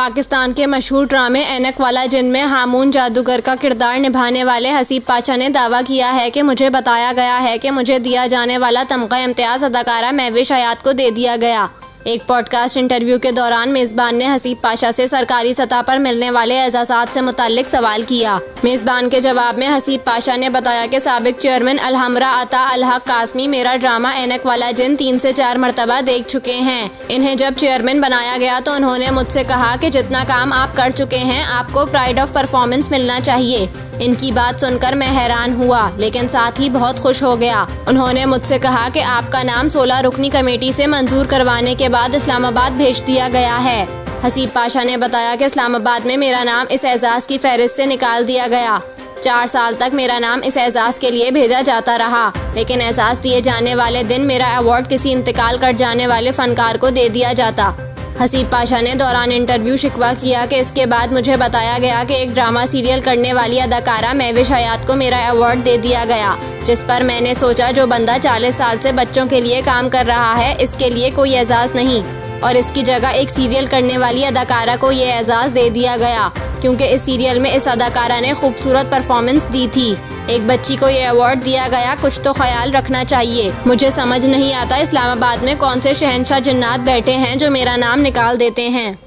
पाकिस्तान के मशहूर ड्रामे ऐनक वाला जिन में हामून जादूगर का किरदार निभाने वाले हसीब पाशा ने दावा किया है कि मुझे बताया गया है कि मुझे दिया जाने वाला तमगा इम्तियाज़ अदाकारा महविश हयात को दे दिया गया। एक पॉडकास्ट इंटरव्यू के दौरान मेज़बान ने हसीब पाशा से सरकारी सतह पर मिलने वाले एजाज़ात से मुताल्लिक सवाल किया। मेज़बान के जवाब में हसीब पाशा ने बताया कि साबिक चेयरमैन अलहमरा अता अल हक कासमी मेरा ड्रामा ऐनक वाला जिन 3 से 4 मरतबा देख चुके हैं। इन्हें जब चेयरमैन बनाया गया तो उन्होंने मुझसे कहा कि जितना काम आप कर चुके हैं आपको प्राइड ऑफ परफॉर्मेंस मिलना चाहिए। इनकी बात सुनकर मैं हैरान हुआ लेकिन साथ ही बहुत खुश हो गया। उन्होंने मुझसे कहा कि आपका नाम 16 रुकनी कमेटी से मंजूर करवाने के बाद इस्लामाबाद भेज दिया गया है। हसीब पाशा ने बताया कि इस्लामाबाद में मेरा नाम इस एजाज़ की फहरिस्त से निकाल दिया गया। 4 साल तक मेरा नाम इस एजाज़ के लिए भेजा जाता रहा, लेकिन एजाज़ दिए जाने वाले दिन मेरा अवार्ड किसी इंतकाल कर जाने वाले फनकार को दे दिया जाता। हसीब पाशा ने दौरान इंटरव्यू शिकवा किया कि इसके बाद मुझे बताया गया कि एक ड्रामा सीरियल करने वाली अदाकारा महविश हयात को मेरा अवार्ड दे दिया गया, जिस पर मैंने सोचा जो बंदा 40 साल से बच्चों के लिए काम कर रहा है इसके लिए कोई एजाज़ नहीं, और इसकी जगह एक सीरियल करने वाली अदाकारा को ये एजाज़ दे दिया गया क्योंकि इस सीरियल में इस अदाकारा ने खूबसूरत परफॉर्मेंस दी थी। एक बच्ची को ये अवार्ड दिया गया, कुछ तो ख्याल रखना चाहिए। मुझे समझ नहीं आता इस्लामाबाद में कौन से शहंशाह जिन्नात बैठे हैं जो मेरा नाम निकाल देते हैं।